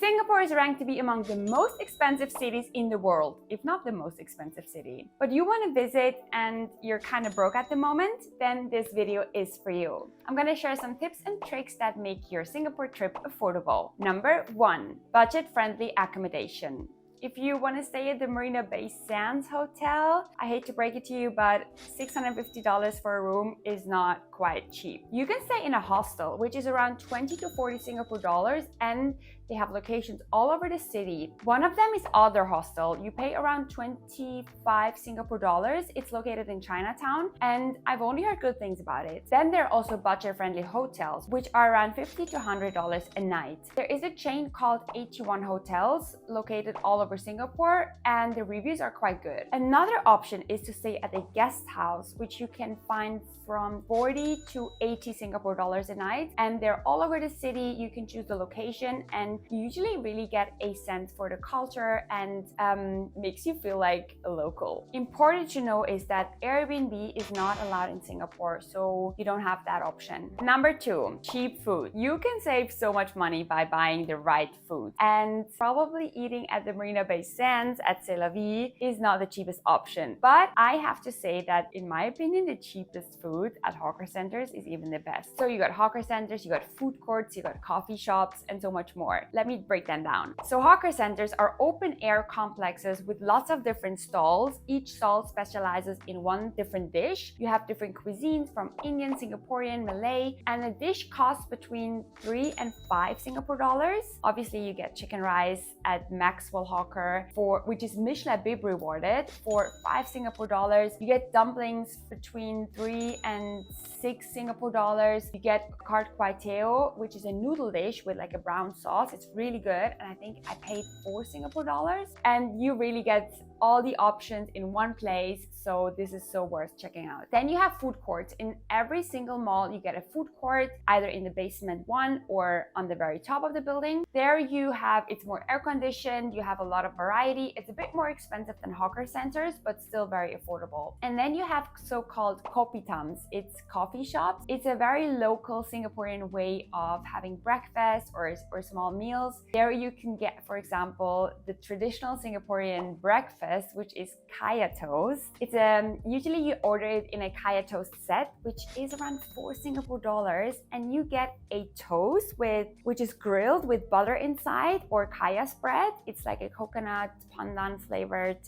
Singapore is ranked to be among the most expensive cities in the world, if not the most expensive city. But you want to visit and you're kind of broke at the moment, then this video is for you. I'm going to share some tips and tricks that make your Singapore trip affordable. Number 1, budget-friendly accommodation. If you want to stay at the Marina Bay Sands Hotel, I hate to break it to you, but $650 for a room is not quite cheap. You can stay in a hostel, which is around 20 to 40 Singapore dollars, and they have locations all over the city. One of them is Other Hostel. You pay around 25 Singapore dollars. It's located in Chinatown, and I've only heard good things about it. Then there are also budget-friendly hotels, which are around $50 to $100 a night. There is a chain called 81 Hotels located all over Singapore, and the reviews are quite good. Another option is to stay at a guest house, which you can find from 40 to 80 Singapore dollars a night, and they're all over the city. You can choose the location, and you usually really get a sense for the culture and makes you feel like a local. Important to know is that Airbnb is not allowed in Singapore, so you don't have that option. Number 2, cheap food. You can save so much money by buying the right food, and probably eating at the Marina Bay Sands at C'est La Vie is not the cheapest option. But I have to say that in my opinion, the cheapest food at hawker centers is even the best. So you got hawker centers, you got food courts, you got coffee shops, and so much more. Let me break them down. So hawker centers are open air complexes with lots of different stalls. Each stall specializes in one different dish. You have different cuisines from Indian, Singaporean, Malay, and a dish costs between 3 and 5 Singapore dollars. Obviously, you get chicken rice at Maxwell Hawker, which is Michelin Bib rewarded, for 5 Singapore dollars. You get dumplings between 3 and 6 Singapore dollars. You get carte kway teow, which is a noodle dish with like a brown sauce. It's really good, and I think I paid 4 Singapore dollars. And you really get all the options in one place, so this is so worth checking out. Then you have food courts. In every single mall, you get a food court, either in the basement 1 or on the very top of the building. There you have, it's more air conditioned, you have a lot of variety. It's a bit more expensive than hawker centers, but still very affordable. And then you have so-called kopitams. It's coffee shops. It's a very local Singaporean way of having breakfast or small meals. There you can get, for example, the traditional Singaporean breakfast, which is kaya toast. It's usually you order it in a kaya toast set, which is around 4 Singapore dollars, and you get a toast which is grilled with butter inside, or kaya spread. It's like a coconut pandan flavored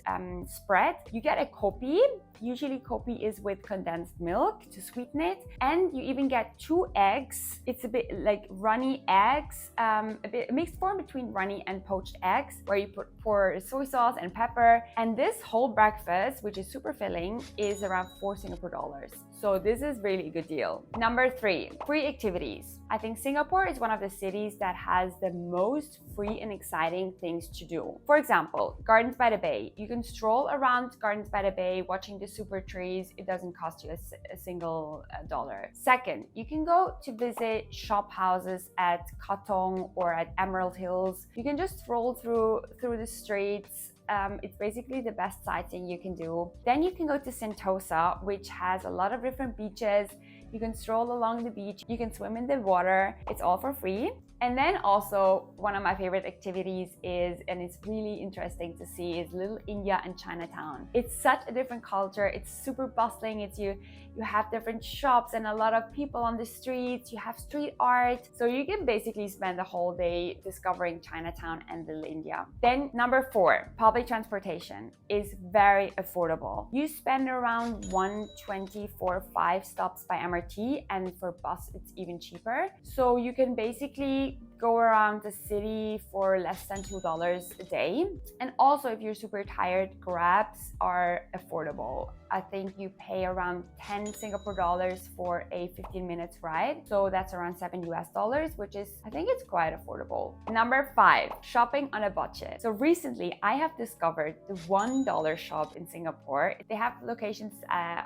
spread. You get a kopi. Usually kopi is with condensed milk to sweeten it, and you even get 2 eggs. It's a bit like runny eggs, a mixed form between runny and poached eggs, where you pour soy sauce and pepper. And this whole breakfast, which is super filling, is around 4 Singapore dollars. So this is really a good deal. Number 3, free activities. I think Singapore is one of the cities that has the most free and exciting things to do. For example, Gardens by the Bay. You can stroll around Gardens by the Bay watching the super trees. It doesn't cost you a single dollar. Second, you can go to visit shop houses at Katong or at Emerald Hills. You can just stroll through the streets. It's basically the best sightseeing you can do. Then you can go to Sentosa, which has a lot of different beaches. You can stroll along the beach, you can swim in the water, it's all for free. And then also one of my favorite activities is, and it's really interesting to see, is Little India and Chinatown. It's such a different culture. It's super bustling. It's you have different shops and a lot of people on the streets. You have street art. So you can basically spend the whole day discovering Chinatown and Little India. Then number 4, public transportation is very affordable. You spend around 120 for 5 stops by MRT, and for bus it's even cheaper. So you can basically go around the city for less than $2 a day. And also, if you're super tired, Grabs are affordable. I think you pay around 10 Singapore dollars for a 15 minutes ride. So that's around $7 US, which is, I think it's quite affordable. Number 5, shopping on a budget. So recently I have discovered the $1 shop in Singapore. They have locations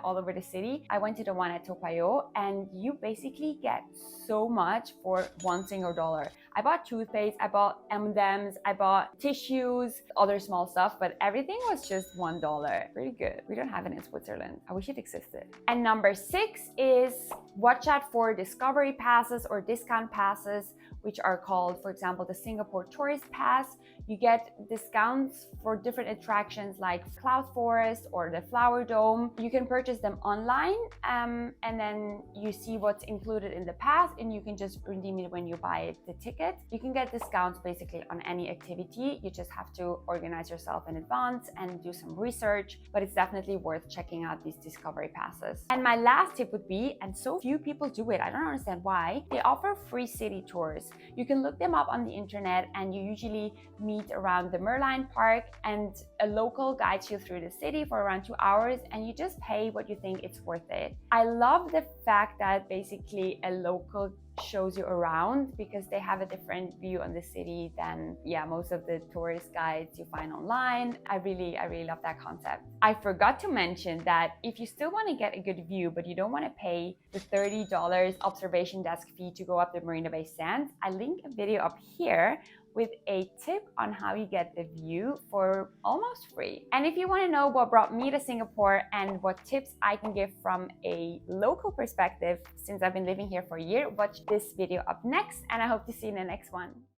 all over the city. I went to the one at Toa Payoh, and you basically get so much for $1 Singapore dollar. I bought toothpaste, I bought M&Ms, I bought tissues, other small stuff, but everything was just $1. Pretty good. We don't have it in Switzerland. I wish it existed. And number 6 is watch out for discovery passes or discount passes, which are called, for example, the Singapore Tourist Pass. You get discounts for different attractions like Cloud Forest or the Flower Dome. You can purchase them online and then you see what's included in the pass and you can just redeem it when you buy the ticket. You can get discounts basically on any activity. You just have to organize yourself in advance and do some research, but it's definitely worth checking out these discovery passes. And my last tip would be, and so few people do it, I don't understand why, they offer free city tours. You can look them up on the internet and you usually meet around the Merlion Park and a local guides you through the city for around 2 hours and you just pay what you think it's worth it. I love the fact that basically a local shows you around because they have a different view on the city than most of the tourist guides you find online. I really love that concept. I forgot to mention that if you still want to get a good view but you don't want to pay the $30 observation desk fee to go up the Marina Bay Sands, I link a video up here with a tip on how you get the view for almost free. And if you want to know what brought me to Singapore and what tips I can give from a local perspective since I've been living here for a year, watch this video up next and I hope to see you in the next one.